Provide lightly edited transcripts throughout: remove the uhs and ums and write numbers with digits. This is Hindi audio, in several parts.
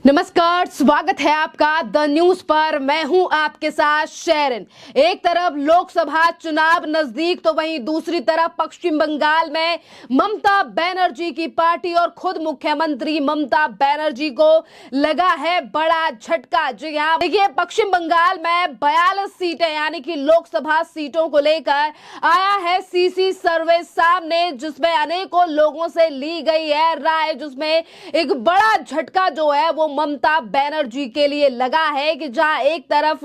नमस्कार, स्वागत है आपका द न्यूज पर। मैं हूं आपके साथ शेरन। एक तरफ लोकसभा चुनाव नजदीक तो वहीं दूसरी तरफ पश्चिम बंगाल में ममता बनर्जी की पार्टी और खुद मुख्यमंत्री ममता बनर्जी को लगा है बड़ा झटका। जी हां, देखिए पश्चिम बंगाल में 42 सीटें यानी कि लोकसभा सीटों को लेकर आया है सीसी सर्वे सामने, जिसमें अनेकों लोगों से ली गई है राय, जिसमें एक बड़ा झटका जो है वो ममता बनर्जी के लिए लगा है कि जहां एक तरफ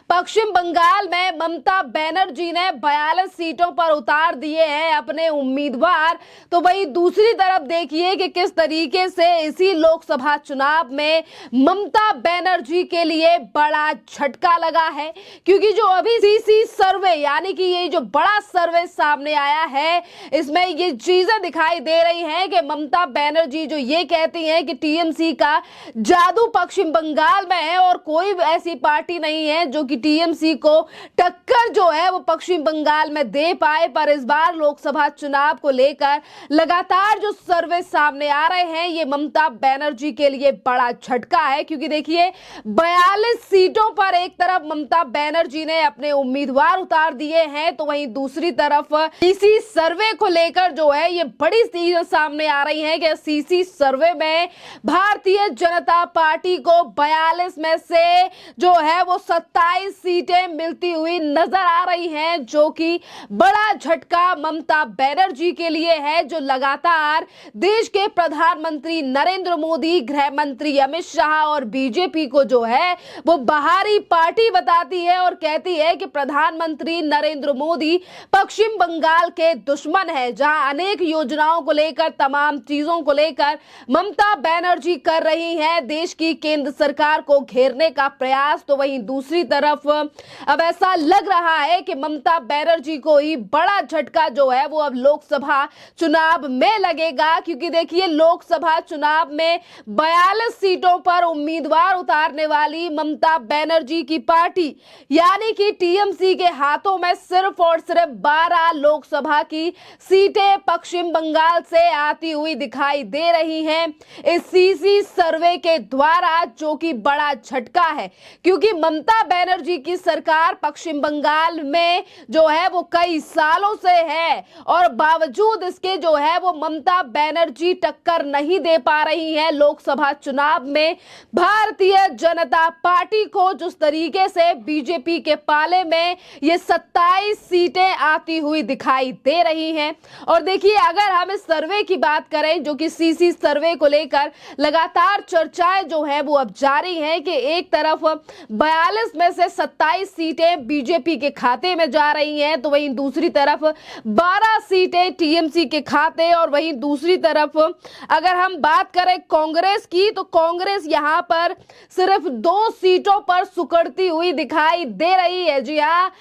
पश्चिम बंगाल में ममता बनर्जी ने 42 सीटों पर उतार दिए हैं अपने उम्मीदवार, तो वहीं दूसरी तरफ देखिए कि किस तरीके से इसी लोकसभा चुनाव में ममता बनर्जी के लिए बड़ा झटका लगा है। क्योंकि जो अभी सीसी सर्वे यानी कि ये जो बड़ा सर्वे सामने आया है, इसमें ये चीजें दिखाई दे रही हैं कि ममता बनर्जी जो ये कहती हैं कि टीएमसी का जादू पश्चिम बंगाल में है और कोई ऐसी पार्टी नहीं है जो कि टीएमसी को टक्कर जो है वो पश्चिम बंगाल में दे पाए। पर इस बार लोकसभा चुनाव को लेकर लगातार जो सर्वे सामने आ रहे हैं, ये ममता बनर्जी के लिए बड़ा झटका है। क्योंकि देखिए 42 सीटों पर एक तरफ ममता बनर्जी ने अपने उम्मीदवार उतार दिए हैं, तो वहीं दूसरी तरफ इसी सर्वे को लेकर जो है ये बड़ी चीजें सामने आ रही हैं कि सीसी सर्वे में भारतीय जनता पार्टी को 42 में से जो है वो 27 सीटें मिलती हुई नजर आ रही हैं, जो कि बड़ा झटका ममता बनर्जी के लिए है, जो लगातार देश के प्रधानमंत्री नरेंद्र मोदी, गृह मंत्री अमित शाह और बीजेपी को जो है वो बाहरी पार्टी बताती है और कहती है कि प्रधानमंत्री नरेंद्र मोदी पश्चिम बंगाल के दुश्मन है। जहां अनेक योजनाओं को लेकर, तमाम चीजों को लेकर ममता बनर्जी कर रही है देश की केंद्र सरकार को घेरने का प्रयास, तो वहीं दूसरी तरफ अब ऐसा लग रहा है कि ममता बनर्जी को ही बड़ा झटका जो है वो अब लोकसभा चुनाव में लगेगा। क्योंकि देखिए लोकसभा चुनाव में 42 सीटों पर उम्मीदवार उतारने वाली ममता बनर्जी की पार्टी यानी कि टीएमसी के हाथों में सिर्फ और सिर्फ 12 लोकसभा की सीटें पश्चिम बंगाल से आती हुई दिखाई दे रही हैं इस सीसी सर्वे के द्वारा, जो कि बड़ा झटका है। क्योंकि ममता बनर्जी की सरकार पश्चिम बंगाल में जो है वो कई सालों से है और बावजूद इसके जो है वो ममता बनर्जी टक्कर नहीं दे पा रही है लोकसभा चुनाव में भारतीय जनता पार्टी को। जिस तरीके से बीजेपी के पाले में ये 27 सीटें आती हुई दिखाई दे रही हैं। और देखिए अगर हम इस सर्वे की बात करें, जो कि सीसी सर्वे को लेकर लगातार चर्चाएं जो है वो अब जारी है कि एक तरफ 42 में से 27 सीटें बीजेपी के खाते में जा रही हैं, तो वहीं दूसरी तरफ 12 सीटें टीएमसी के खाते। और वहीं दूसरी तरफ अगर हम बात करें कांग्रेस की, तो कांग्रेस यहां पर सिर्फ 2 सीटों पर सुकड़ती हुई दिखाई दे रही है। जी हाँ,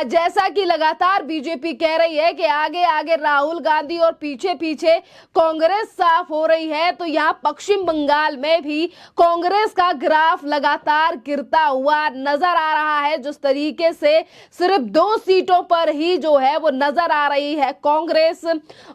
जैसा कि लगातार बीजेपी कह रही है कि आगे आगे राहुल गांधी और पीछे पीछे कांग्रेस साफ हो रही है, तो यहां पश्चिम बंगाल में भी कांग्रेस का ग्राफ लगातार गिरता हुआ नजर आ रहा है। जिस तरीके से सिर्फ 2 सीटों पर ही जो है वो नजर आ रही है कांग्रेस,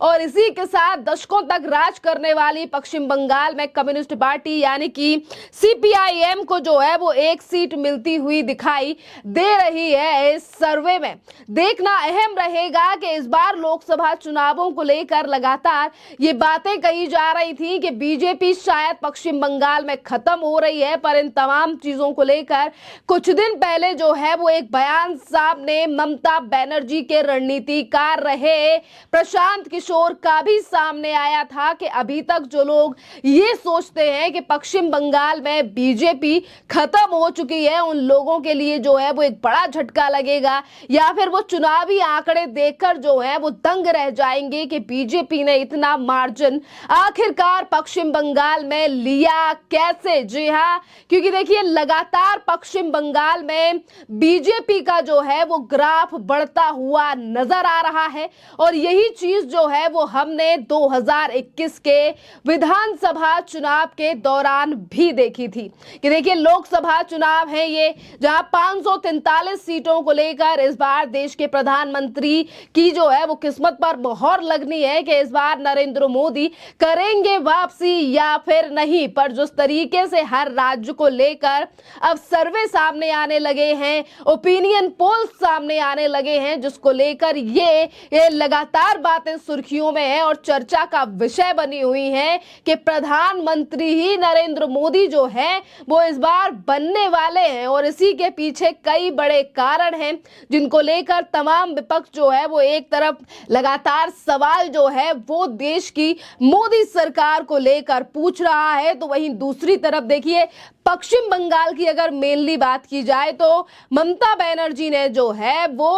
और इसी के साथ दशकों तक राज करने वाली पश्चिम बंगाल में कम्युनिस्ट पार्टी यानी कि सीपीआईएम को जो है वो 1 सीट मिलती हुई दिखाई दे रही है। इस सर्वे में देखना अहम रहेगा कि इस बार लोकसभा चुनावों को लेकर लगातार ये बातें कही जा रही थी कि बीजेपी शायद पश्चिम बंगाल में खत्म हो रही है, पर इन तमाम चीजों को लेकर कुछ दिन पहले जो है वो एक बयान सामने ममता बनर्जी के रणनीतिकार रहे प्रशांत किशोर का भी सामने आया था कि अभी तक जो लोग ये सोचते हैं कि पश्चिम बंगाल में बीजेपी खत्म हो चुकी है, उन लोगों के लिए जो है वो एक बड़ा झटका लगेगा, या फिर वो चुनावी आंकड़े देखकर जो है वो दंग रह जाएंगे कि बीजेपी ने इतना मार्जिन आखिरकार पश्चिम बंगाल में लिया कैसे। जी हाँ, क्योंकि देखिए लगातार पश्चिम बंगाल में बीजेपी का जो है वो ग्राफ बढ़ता हुआ नजर आ रहा है, और यही चीज जो है वो हमने 2021 के विधानसभा चुनाव के दौरान भी देखी थी कि देखिए लोकसभा चुनाव है ये, जहां 543 सीटों को लेकर इस बार देश के प्रधानमंत्री की जो है वो किस्मत पर मोहर लगनी है कि इस बार नरेंद्र मोदी करेंगे वापसी या फिर नहीं। पर जिस तरीके तरीके से हर राज्य को लेकर अब सर्वे सामने आने लगे हैं, ओपिनियन पोल्स सामने आने लगे हैं, जिसको लेकर ये लगातार बातें सुर्खियों में है और चर्चा का विषय बनी हुई है कि प्रधानमंत्री ही नरेंद्र मोदी जो है वो इस बार बनने वाले हैं। और इसी के पीछे कई बड़े कारण हैं जिनको लेकर तमाम विपक्ष जो है वो एक तरफ लगातार सवाल जो है वो देश की मोदी सरकार को लेकर पूछ रहा है, तो वहीं दूसरी तरफ देखिए पश्चिम बंगाल की अगर मेनली बात की जाए तो ममता बनर्जी ने जो है वो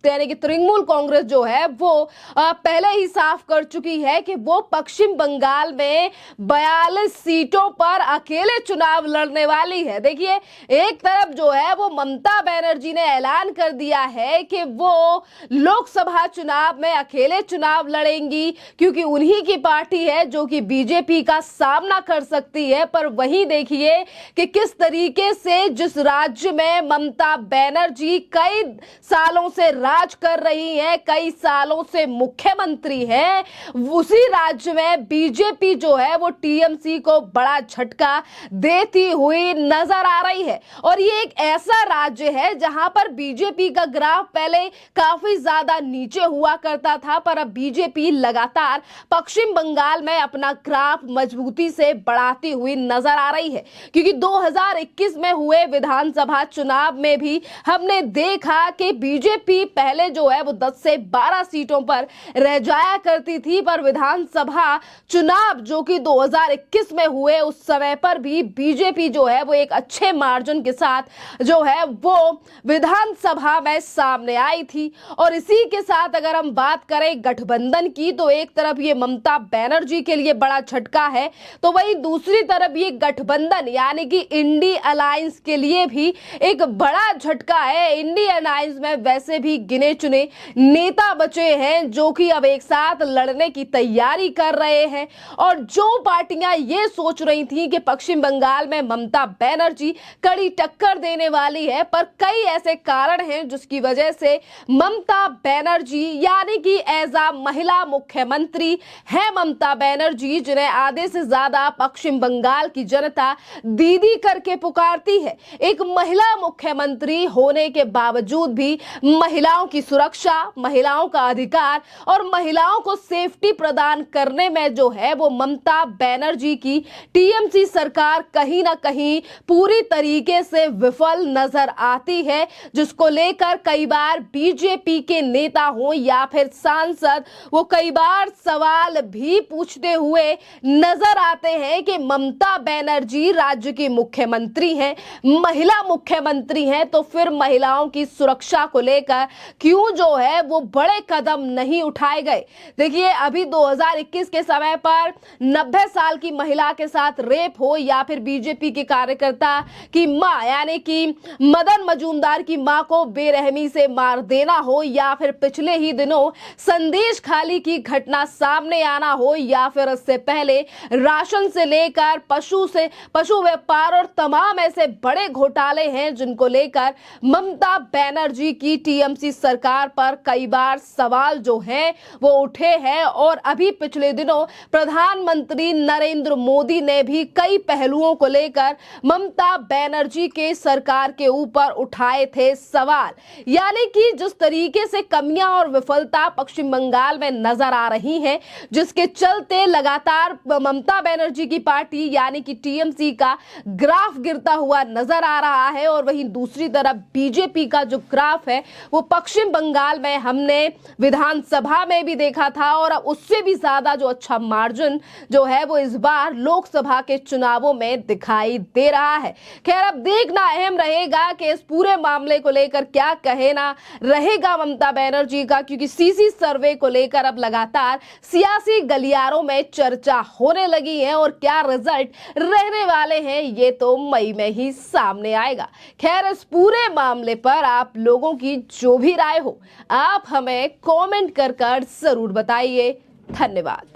यानी कि तृणमूल कांग्रेस जो है वो पहले ही साफ कर चुकी है कि वो पश्चिम बंगाल में 42 सीटों पर अकेले चुनाव लड़ने वाली है। देखिए एक तरफ जो है वो ममता बनर्जी ने ऐलान कर दिया है कि वो लोकसभा चुनाव में अकेले चुनाव लड़ेंगी क्योंकि उन्हीं की पार्टी है जो कि बीजेपी का सामना कर सकती है। पर वहीं देखिए कि किस तरीके से जिस राज्य में ममता बनर्जी कई सालों से राज कर रही है, कई सालों से मुख्यमंत्री है, उसी राज्य में बीजेपी जो है वो टीएमसी को बड़ा झटका देती हुई नजर आ रही है। और ये एक ऐसा राज्य है जहां पर बीजेपी का ग्राफ पहले काफी ज्यादा नीचे हुआ करता था, पर अब बीजेपी लगातार पश्चिम बंगाल में अपना ग्राफ मजबूती से बढ़ाती हुई नजर आ रही है। क्योंकि 2021 में हुए विधानसभा चुनाव में भी हमने देखा कि बीजेपी पहले जो है वो 10 से 12 सीटों पर रह जाया करती थी, पर विधानसभा चुनाव जो कि 2021 में हुए उस समय पर भी बीजेपी जो है वो एक अच्छे मार्जिन के साथ जो है वो विधानसभा में सामने आई थी। और इसी के साथ अगर हम बात करें गठबंधन की तो एक तरफ ये ममता बनर्जी के लिए बड़ा झटका है, तो वहीं दूसरी तरफ ये गठबंधन यानी कि इंडी अलायंस के लिए भी एक बड़ा झटका है। इंडी अलायंस में वैसे भी गिने चुने नेता बचे हैं जो कि अब एक साथ लड़ने की तैयारी कर रहे हैं। और जो पार्टियां ये सोच रही थी कि पश्चिम बंगाल में ममता बनर्जी कड़ी टक्कर देने वाली है, पर कई ऐसे कारण हैं जिसकी वजह से ममता बनर्जी यानी कि एज अ महिला मुख्यमंत्री है ममता बनर्जी, जिन्हें आधे से ज्यादा पश्चिम बंगाल की जनता दीदी करके पुकारती है। एक महिला मुख्यमंत्री होने के बावजूद भी महिलाओं की सुरक्षा, महिलाओं का अधिकार और महिलाओं को सेफ्टी प्रदान करने में जो है वो ममता बनर्जी की टीएमसी सरकार कहीं ना कहीं पूरी तरीके से विफल नजर आती है, जिसको लेकर कई बार बीजेपी के नेता हो या फिर सांसद वो कई बार सवाल भी पूछते हुए नजर आते हैं कि ममता बनर्जी राज्य की मुख्यमंत्री हैं, महिला मुख्यमंत्री हैं, तो फिर महिलाओं की सुरक्षा को लेकर क्यों जो है वो बड़े कदम नहीं उठाए गए। देखिए अभी 2021 के समय पर 90 साल की महिला के साथ रेप हो या फिर बीजेपी के कार्यकर्ता की मां यानी कि मदन मजूमदार की मां को बेरहमी से मार देना हो, या फिर पिछले ही दिनों संदेश खाली की घटना सामने आना हो, या फिर इससे पहले राशन से लेकर पशु व्यापार और तमाम ऐसे बड़े घोटाले हैं जिनको लेकर ममता बनर्जी की टीएमसी सरकार पर कई बार सवाल जो हैं वो उठे हैं। और अभी पिछले दिनों प्रधानमंत्री नरेंद्र मोदी ने भी कई पहलुओं को लेकर ममता बनर्जी के सरकार के ऊपर उठाए थे सवाल, यानी कि जिस तरीके से कमियां और विफलता पश्चिम बंगाल में नजर आ रही हैं, जिसके चलते लगातार ममता बनर्जी की पार्टी यानी कि टीएमसी का ग्राफ गिरता हुआ नजर आ रहा है। और वहीं दूसरी तरफ बीजेपी का जो ग्राफ है वो पश्चिम बंगाल में हमने विधानसभा में भी देखा था और उससे भी ज्यादा जो अच्छा मार्जिन जो है वो इस बार लोकसभा के चुनावों में दिखाई दे रहा है। खैर अब देखना अहम रहेगा कि इस पूरे मामले को लेकर क्या कहना रहेगा ममता बनर्जी का, क्योंकि सीसी सर्वे को लेकर अब लगातार सियासी गलियारों में चर्चा होने लगी है और क्या रिजल्ट रहने वाले हैं ये तो मई में ही सामने आएगा। खैर इस पूरे मामले पर आप लोगों की जो भी राय हो आप हमें कमेंट कर जरूर बताइए। धन्यवाद।